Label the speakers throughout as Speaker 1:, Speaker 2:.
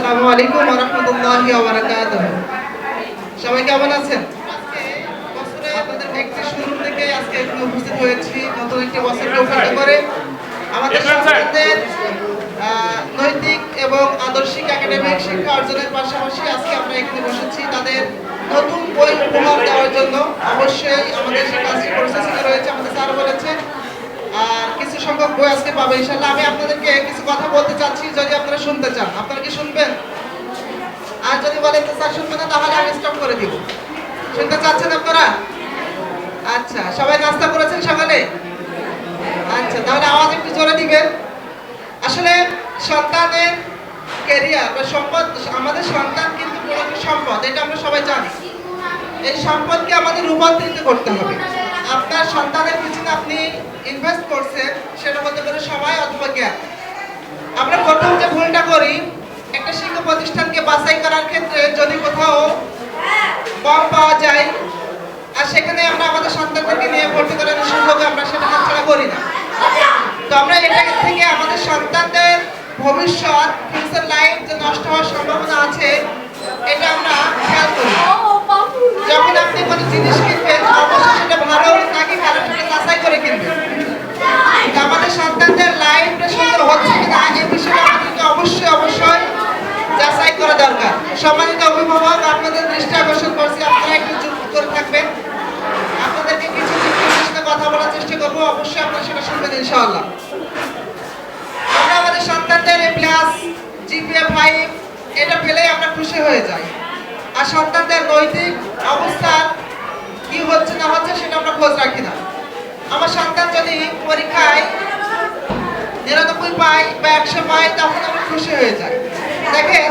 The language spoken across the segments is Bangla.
Speaker 1: আসসালামু আলাইকুম ওয়া রাহমাতুল্লাহি ওয়া বারাকাতুহু। সবাই কেমন আছেন? বছরে আপনাদের একটি শুরু থেকে আজকে এখানে উপস্থিত হয়েছি নতুন একটি বছরকে উপলক্ষ করে আমাদের সন্তানদের নৈতিক এবং আদর্শিক একাডেমিক শিক্ষা অর্জনের পাশাপাশি আজকে আমরা এখানে বসেছি তাদের নতুন বই উপহার দেওয়ার জন্য। অবশ্যই আমাদের সেই কাজটি প্রসেসিং রয়েছে, আমাদের স্যার বলেছেন আর কিছু সংখ্যক বই আজকে পাবে ইনশাআল্লাহ। আমি আপনাদেরকে কিছু কথা বলতে চাচ্ছি, যদি আপনারা শুনতে চান আপনারা কি শুনবেন? আর যদি বলেন যে স্যার শুনবেন না তাহলে আমি স্টপ করে দিব। শুনতে চাচ্ছেন আপনারা? আচ্ছা, সবাই নাস্তা করেছেন সকালে? আচ্ছা, তাহলে আওয়াজ একটু জোরে দিবেন। আসলে সন্তানের ক্যারিয়ার বা সম্পদ, আমাদের সন্তান কিন্তু একটা সম্পদ, এটা আমরা সবাই জানি। এই সম্পদকে আমাদের রূপান্তরিত করতে হবে। আপনার সন্তানের পিছনে আপনি ইনভেস্ট করছেন, সেটা হতে পারে সময় অথবা জ্ঞান। আমরা প্রথম যে ভুলটা করি, একটা শিক্ষা প্রতিষ্ঠানকে বাছাই করার ক্ষেত্রে যদি কোথাও কম পাওয়া যায় আর সেখানে আমরা আমাদের সন্তানদেরকে নিয়ে ভর্তি করানোর সুযোগ আমরা সেটা হাতছাড়া করি না। তো আমরা এটা থেকে আমাদের সন্তানদের ভবিষ্যৎ ফিউচার লাইফ যে নষ্ট হওয়ার সম্ভাবনা আছে এটা আমরা খেয়াল করি। যখন আপনি কোনো জিনিস কিনবেন অবশ্যই সেটা ভালো নাকি খারাপ সেটা যাচাই করে কিনবেন। আমাদের সন্তানদের লাইফটা সুন্দর হচ্ছে কিনা এই বিষয়ে আমাদেরকে অবশ্যই যাচাই করা দরকার। সম্মানিত অভিভাবক, আপনাদের দৃষ্টি আকর্ষণ করছি, আপনারা একটু চুপ করে থাকবেন। আপনাদেরকে কিছু বিষয়ে কথা বলার চেষ্টা করবো, অবশ্যই আপনারা সেটা শুনবেন ইনশাআল্লাহ। আমরা আমাদের সন্তানদের A+ GPA 5 এটা পেলেই আমরা খুশি হয়ে যাই, আর সন্তানদের নৈতিক অবস্থার কি হচ্ছে না হচ্ছে সেটা আমরা খোঁজ রাখি না। আমার সন্তান যদি পরীক্ষায় 99 পায় বা 100 পায় তখন আমরা খুশি হয়ে যাই। দেখেন,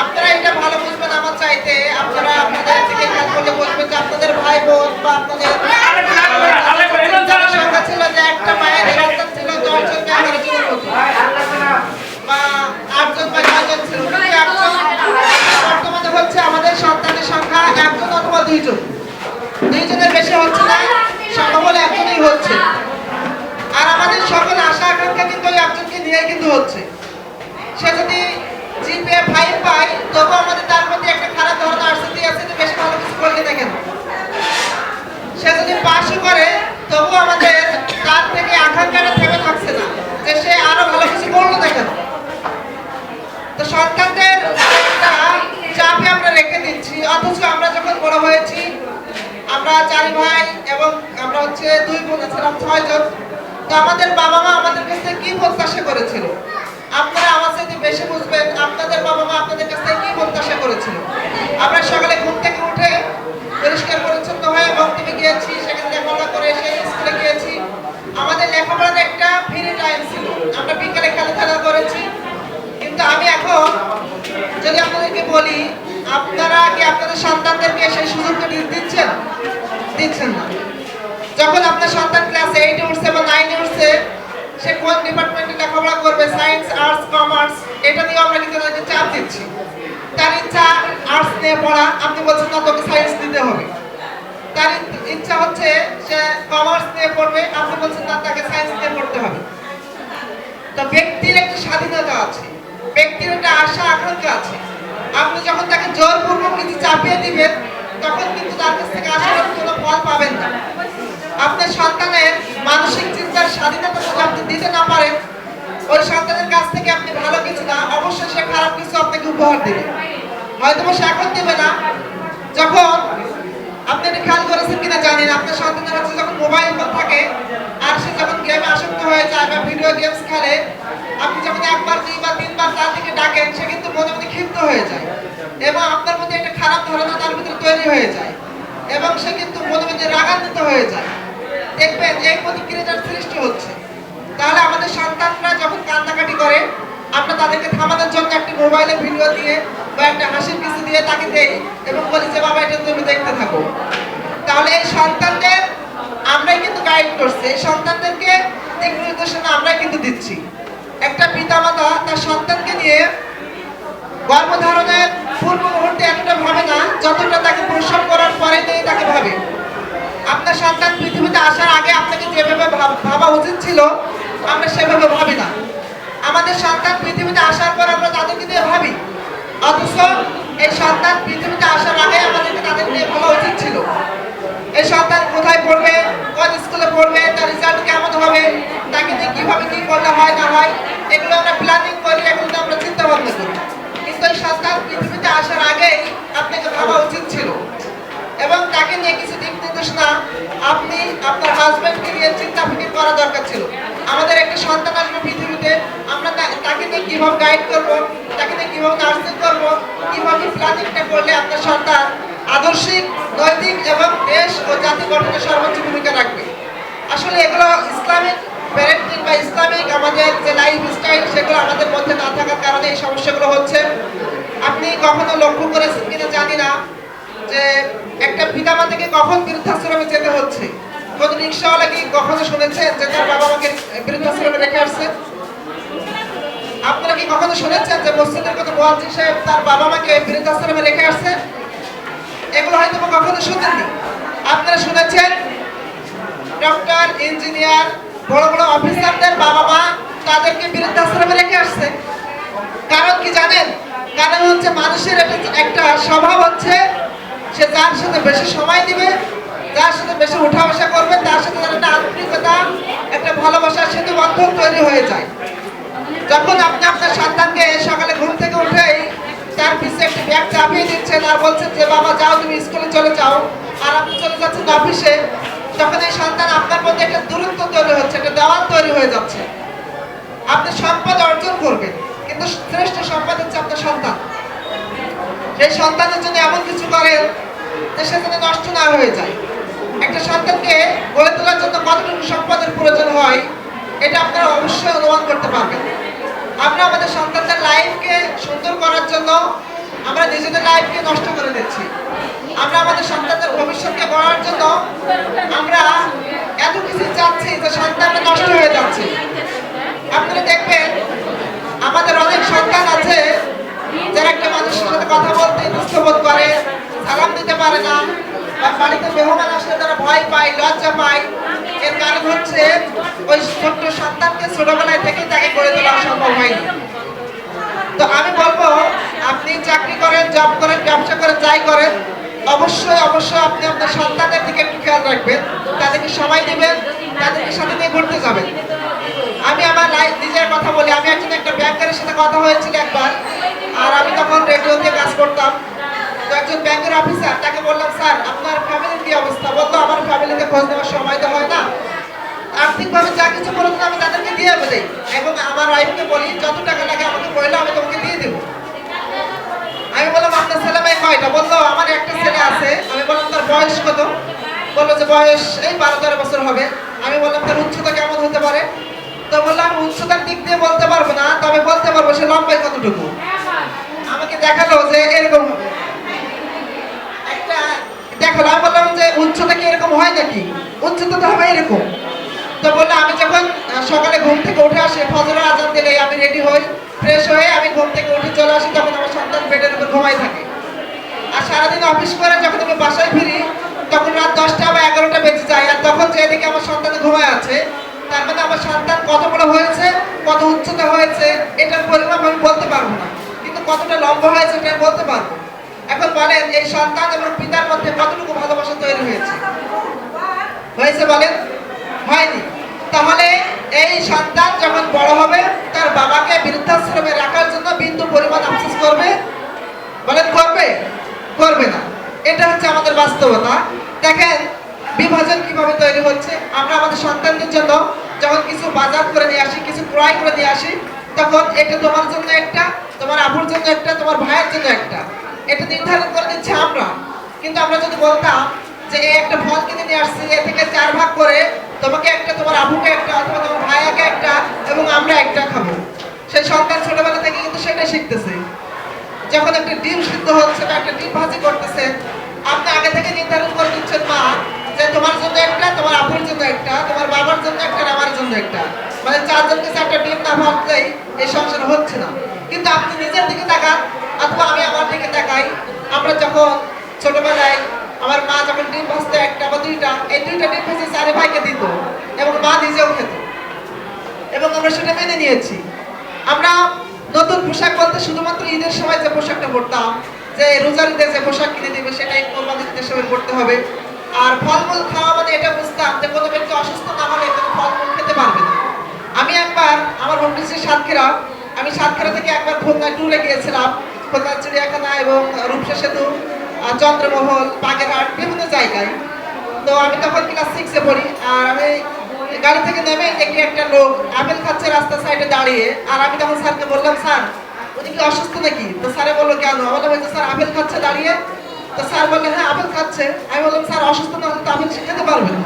Speaker 1: আপনারা এটা ভালো বুঝবেন আমার চাইতে, আপনারা আপনাদের দিকে খেয়াল করলে বুঝবেন যে আপনাদের ভাই বোন বা আপনাদের সংখ্যা ছিল যে একটা মায়ের সন্তান ছিল 10 জন বা 11 জনের মতো বা 8 জন বা 9 জন ছিল, কিন্তু এখন বর্তমানে হচ্ছে আমাদের সন্তানের সংখ্যা 1 জন অথবা 2 জন, 2 জনের বেশি হচ্ছে না, সম্ভব হলে একজনই হচ্ছে। আর আমাদের সকল আশা আকাঙ্ক্ষা কিন্তু ওই একজনকে নিয়ে কিন্তু হচ্ছে। সে যদি GPA 5 পায় তবু আমাদের তার প্রতি একটা খারাপ ধারণা আসছে যে বেশি ভালো কিছু করলে না কেন। সে যদি পাশও করে তবু আমাদের তার থেকে আকাঙ্ক্ষাটা থেমে থাকছে না যে সে আরো ভালো কিছু করলো না কেন। তো সন্তানদের একটা চাপে আমরা রেখে দিচ্ছি, অথচ আমরা যখন বড় হয়েছি, আমরা 4 ভাই এবং আমরা হচ্ছে 2 বোন ছিলাম 6 জন। তো আমাদের বাবা মা আমাদের কাছ থেকে কি প্রত্যাশা করেছিল? আপনারা আমার সাথে বেশি বুঝবেন, আপনাদের বাবা মা আপনাদের কাছ থেকে কি প্রত্যাশা করেছিল? আমরা সকালে ঘুম থেকে উঠে পরিষ্কার পরিচ্ছন্ন হয়ে বক্তব্যে গিয়েছি, সেখানে লেখাপড়া করে সেই স্কুলে গিয়েছি। আমাদের লেখাপড়ার একটা ফ্রি টাইম ছিল, আমরা বিকালে খেলাধুলা করেছি। কিন্তু আমি এখন যদি আপনাদেরকে বলি, আপনারা কি আপনাদের সন্তানদেরকে সেই সুযোগটা দিচ্ছেন? দিচ্ছেন না। যখন আপনার সন্তান ক্লাস 8 উঠছে বা 9 উঠছে, সে কোন ডিপার্টমেন্টে লেখাপড়া করবে, সায়েন্স, আর্টস, কমার্স, এটা নিয়ে আমরা কিন্তু তাদেরকে চাপ দিচ্ছি। তার ইচ্ছা আর্টস নিয়ে পড়া, আপনি বলছেন না তোকে সায়েন্স নিতে হবে। তার ইচ্ছা হচ্ছে সে কমার্স নিয়ে পড়বে, আপনি বলছেন না তাকে সায়েন্স নিয়ে পড়তে হবে। তো ব্যক্তির একটা স্বাধীনতা আছে, ব্যক্তির একটা আশা আকাঙ্ক্ষা আছে। আপনি যখন তাকে জোরপূর্বক কিছু চাপিয়ে দিবেন তখন কিন্তু তার কাছ থেকে আশার কোনো ফল পাবেন না। আপনার সন্তানের মানসিক চিন্তার স্বাধীনতা যদি আপনি দিতে না পারেন, ওই সন্তানের কাছ থেকে আপনি ভালো কিছু না, অবশ্যই সে খারাপ কিছু আপনাকে উপহার দেবে। হয়তো সে এখন দেবে না, যখন আপনি এটা খেয়াল করেছেন কিনা জানি না, আপনার সন্তানের কাছে যখন মোবাইল ফোন থাকে আর সে যখন গেমে আসক্ত হয়ে যায় বা ভিডিও গেমস খেলে, আপনি যখন 1 বার 2 বার 3 বার তার দিকে ডাকেন, সে কিন্তু মনে মনে ক্ষিপ্ত হয়ে যায় এবং আপনার মধ্যে একটা খারাপ ধারণা তার ভিতরে তৈরি হয়ে যায় এবং সে কিন্তু মনে মনে রাগান্বিত হয়ে যায়। দেখবেন এই প্রতিক্রিয়াটার সৃষ্টি হচ্ছে। তাহলে আমাদের সন্তানরা যখন কান্নাকাটি করে, আমরা তাদেরকে থামানোর জন্য একটা মোবাইলে ভিডিও দিয়ে বা একটা হাসির কিছু দিয়ে তাকে দেই এবং বলি যে বাবা এটা তুমি দেখতে থাকো। তাহলে এই সন্তানদের আমরাই কিন্তু গাইড করছি, এই সন্তানদেরকে দিক নির্দেশনা আমরাই কিন্তু দিচ্ছি। একটা পিতামাতা তার সন্তানকে নিয়ে গর্ভধারণের পূর্ব মুহূর্তে এতটা ভাবে না যতটা তাকে প্রসব করার পরে তাকে ভাবে। আপনার সন্তান পৃথিবীতে আসার আগে আপনাকে যেভাবে ভাবা উচিত ছিল আমরা সেভাবে ভাবি না। আমাদের সন্তান পৃথিবীতে আসার পর আমরা তাদেরকে নিয়ে হয়, এগুলো আমরা প্ল্যানিং করি, এগুলো আমরা চিন্তা ভাবনা করি। কিন্তু এই সন্তান পৃথিবীতে আসার আগেই আপনাকে ভাবা উচিত ছিল এবং তাকে নিয়ে কিছু দিক নির্দেশনা আপনি আপনার হাজবেন্ডকে নিয়ে চিন্তা ফিকির করা দরকার ছিল। আমাদের একটা সন্তান আসবে পৃথিবীতে, আমরা তাকে নিয়ে কিভাবে গাইড করবো, তাকে নিয়ে কিভাবে নার্সিং করবো, কিভাবে প্ল্যানিংটা করলে আপনার সন্তান আদর্শিক, নৈতিক এবং দেশ ও জাতি গঠনে সর্বোচ্চ ভূমিকা রাখবে। আসলে এগুলো ইসলামিক প্যারেন্টিং বা ইসলামিক আমাদের যে লাইফ স্টাইল সেগুলো আমাদের মধ্যে না থাকার কারণে এই সমস্যাগুলো হচ্ছে। আপনি কখনো লক্ষ্য করেছেন কিনা জানি না যে একটা পিতামাতাকে কখন বৃদ্ধাশ্রমে যেতে হচ্ছে। কোন রিক্সাওয়ালা কি কখনো শুনেছেন যে তার বাবা মাকে বৃদ্ধাশ্রমে রেখে আসছে? আপনারা কি কখনো শুনেছেন যে মসজিদের কোনো মুয়াজ্জিন সাহেব তার বাবা মাকে বৃদ্ধাশ্রমে রেখে আসছে? এগুলো হয়তো কখনো শুনেননি। আপনারা শুনেছেন ডক্টর, ইঞ্জিনিয়ার, বড় বড় অফিসারদের বাবা মা তাদেরকে বৃদ্ধাশ্রমে রেখে আসছে। কারণ কি জানেন? কারণ হচ্ছে মানুষের একটা স্বভাব হচ্ছে সে যার সাথে বেশি সময় দিবে, যার সাথে বেশি উঠা বসা করবে, তার সাথে তার একটা আন্তরিকতা, একটা ভালোবাসার সেতু বন্ধন তৈরি হয়ে যায়। যখন আপনি আপনার সন্তানকে সকালে ঘুম থেকে উঠেই তার পিছনে একটি ব্যাগ চাপিয়ে দিচ্ছেন আর বলছেন যে বাবা যাও তুমি স্কুলে চলে যাও, আর আপনি চলে যাচ্ছেন অফিসে, তখন এই সন্তান আপনার মধ্যে একটা দূরত্ব তৈরি হচ্ছে, একটা দেওয়াল তৈরি হয়ে যাচ্ছে। আপনি সম্পদ অর্জন করবেন, কিন্তু শ্রেষ্ঠ সম্পদ হচ্ছে আপনার সন্তান। সেই সন্তানের জন্য এমন কিছু করেন যে সে যেন নষ্ট না হয়ে যায়। একটা সন্তানকে গড়ে তোলার জন্য কতটুকু সম্পদের প্রয়োজন হয় এটা আপনারা অবশ্যই অনুমান করতে পারবেন। আমরা আমাদের সন্তানদের লাইফকে সুন্দর করার জন্য আমরা নিজেদের লাইফকে নষ্ট করে দিচ্ছি। আমরা আমাদের সন্তানদের ভবিষ্যৎকে গড়ার জন্য আমরা এত কিছু চাচ্ছি যে সন্তানটা নষ্ট হয়ে যাচ্ছে। আপনারা দেখবেন আমাদের অনেক সন্তান আছে যারা একটা মানুষের সাথে কথা বলতে ইতস্তত করে, সালাম দিতে পারে না, বা বাড়িতে মেহমান আসলে তারা ভয় পায়, লজ্জা পায়। এর কারণ হচ্ছে ওই ছোট্ট সন্তানকে ছোটবেলায় থেকে তাকে গড়ে তোলা সম্ভব হয়নি। তো আমি বলবো আপনি চাকরি করেন, জব করেন, ব্যবসা করেন, যাই করেন, অবশ্যই অবশ্যই আপনি আপনার সন্তানের দিকে একটু খেয়াল রাখবেন, তাদেরকে সময় দিবেন, তাদেরকে সাথে নিয়ে ঘুরতে যাবেন। আমি আমার নিজের কথা বলি, আমি একটা ব্যাংকের সাথে কথা হয়েছিল একবার, আর আমি তখন রেডিওতে কাজ করতাম। তো একজন ব্যাংকের অফিসার, তাকে বললাম স্যার আপনার ফ্যামিলির কি অবস্থা? বলতো আমার ফ্যামিলিতে খোঁজ নেওয়ার সময় তো হয় না, আর্থিকভাবে যা কিছু প্রয়োজন আমি তাদেরকে দিয়ে দেই, এবং আমার ওয়াইফকে বলি যত টাকা লাগে আমাকে বললে আমি তোমাকে দিয়ে দেবো। আমি বললাম আপনার ছেলে মেয়ে কয়টা? বললো আমার একটা ছেলে আছে। আমি বললাম তার বয়স কত? বললো যে বয়স এই 12-13 বছর হবে। আমি বললাম তার উচ্চতা কেমন হতে পারে? তো বললাম উচ্চতার দিক দিয়ে বলতে পারবো না, তবে বলতে পারবো সে লম্বায় কতটুকু। আমাকে দেখালো যে এরকম একটা দেখালো। আমি বললাম যে উচ্চতা কি এরকম হয় নাকি? উচ্চতা তো হবে এরকম। তো বললো আমি যখন সকালে ঘুম থেকে উঠে আসি, ফজরের আজান দিলে আমি রেডি হই, ফ্রেশ হয়ে আমি ঘুম থেকে উঠে চলে আসি, তখন আমার সন্তান বেডের উপর ঘুমাই থাকে। আর সারাদিন অফিস করে যখন আমি বাসায় ফিরি তখন রাত 10টা বা 11টা বেজে যায়, আর তখন যে এদিকে আমার সন্তান ঘুমায় আছে, তার মানে আমার সন্তান কত বড় হয়েছে, কত উচ্চতা হয়েছে এটার পরিমাণ আমি বলতে পারবো না, কিন্তু কতটা লম্বা হয়েছে এটা বলতে পারবো। এখন বলেন এই সন্তান এবং পিতার মধ্যে কতটুকু ভালোবাসা তৈরি হয়েছে? হয়েছে বলেন? হয়নি। তাহলে এই সন্তান যখন বড় হবে তার বাবাকে বৃদ্ধাশ্রমে রাখার জন্য বিন্দু পরিমাণ আফসোস করবে? বলেন করবে? করবে না। এটা হচ্ছে আমাদের বাস্তবতা। দেখেন বিভাজন কিভাবে তৈরি হচ্ছে। আমরা আমাদের সন্তানদের জন্য যখন কিছু বাজার করে নিয়ে আসি, কিছু ক্রয় করে নিয়ে আসি, তখন এটা তোমার জন্য একটা, তোমার আপুর জন্য একটা, তোমার ভাইয়ের জন্য একটা, এটা নির্ধারণ করে দিচ্ছে আমরা। কিন্তু আমরা যদি বলতাম যে এই একটা ফল কিনে নিয়ে আসছি, এ থেকে 4 ভাগ করে তোমাকে একটা, তোমার আপুকে একটা, অথবা তোমার ভাইয়াকে একটা, এবং আমরা একটা খাবো, সেই সন্তান ছোটবেলা থেকে কিন্তু সেটাই শিখতেছে। যখন একটা ডিম সিদ্ধ হচ্ছে বা একটা ডিম ভাজি করতেছে, আপনি আগে থেকে নির্ধারণ করে দিচ্ছেন মা যে তোমার জন্য একটা, তোমার আপুর জন্য একটা, তোমার বাবার জন্য একটা, আমার জন্য একটা, মানে 4 জনকে 4টা ডিম না ভাজলেই এই সংসার হচ্ছে না। কিন্তু আপনি নিজের দিকে তাকান, অথবা আমি আমার দিকে তাকাই, আমরা যখন ছোটবেলায় আমার মা যখন ডিম ভাজতে একটা বা 2টা, এই 2টা ডিম ভেজে 4 ভাইকে দিত এবং মা নিজেও খেত, এবং আমরা সেটা মেনে নিয়েছি। আমরা নতুন পোশাক বলতে শুধুমাত্র ঈদের সময় যে পোশাকটা পরতাম, যে রোজার ঈদে যে পোশাক কিনে দিবে সেটাই কোরবানির ঈদের সময় পরতে হবে। আর ফলমূল খাওয়া মানে এটা বুঝতাম যে কোনো ব্যক্তি অসুস্থ না হলে কোনো ফলমূল খেতে পারবে না। আমি একবার স্যার, আমার হোম ডিস্ট্রিক্ট সাতক্ষীরা। আমি সাতক্ষীরা থেকে একবার খুলনায় ট্যুরে গিয়েছিলাম, খুলনা চিড়িয়াখানা এবং রূপসা সেতু, চন্দ্রমহল, বাগেরহাট, বিভিন্ন জায়গায়। তো আমি তখন ক্লাস 6-এ পড়ি, আর আমি গাড়ি থেকে নেমে দেখি একটা লোক আপেল খাচ্ছে রাস্তার সাইডে দাঁড়িয়ে। আর আমি তখন স্যারকে বললাম, স্যার উনি কি অসুস্থ নাকি? তো স্যারে বললো, কেন? আমার বলছে, স্যার আপেল খাচ্ছে দাঁড়িয়ে। তো স্যার বললেন, হ্যাঁ আপেল খাচ্ছে। আমি বললাম, স্যার অসুস্থ না হলে তো আপেল সে খেতে পারবে না।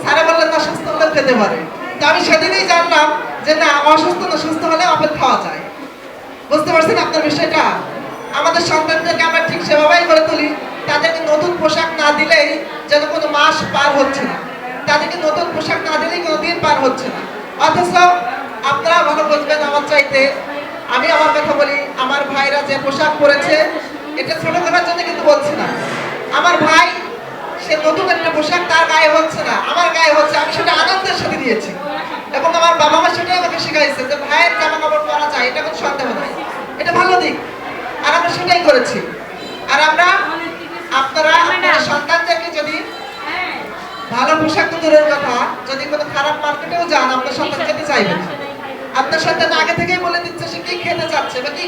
Speaker 1: স্যারে বললেন, না সুস্থ হলেও খেতে পারে। তো আমি সেদিনই জানলাম যে না, অসুস্থ না সুস্থ হলেও আপেল খাওয়া যায়। বুঝতে পারছেন আপনার বিষয়টা? আমাদের সন্তানদেরকে আমরা ঠিক সেভাবেই করে তুলি। তাদেরকে নতুন পোশাক না দিলেই যেন কোনো মাস পার হচ্ছে না, তাদেরকে নতুন পোশাক না দিলেই কোনো দিন পার হচ্ছে না। অথচ আপনারা ভালো বুঝবেন আমার চাইতে, আমি আমার কথা বলি, আমার ভাইরা যে পোশাক পরেছে এটা ছোট করার জন্য কিন্তু বলছি না। আমার ভাই সে নতুন একটা পোশাক তার গায়ে হচ্ছে না, আমার গায়ে হচ্ছে, আমি সেটা আনন্দের সাথে দিয়েছি। এবং আমার বাবা মা সেটাই আমাকে শিখাইছে যে ভাইয়ের জামা কাপড় পরা যায়, এটা কোনো সন্দেহ নাই, এটা ভালো দিক। আর আমরা সেটাই করেছি। আর আমরা আপনারা আপনাদের সন্তানদেরকে যদি ভালো পোশাক তো দূরের কথা, যদি কোনো খারাপ মার্কেটেও যান আপনার সন্তান খেতে চাইবেন। আপনার সন্তান আগে থেকেই বলে দিচ্ছে সে কি খেতে চাচ্ছে বা কি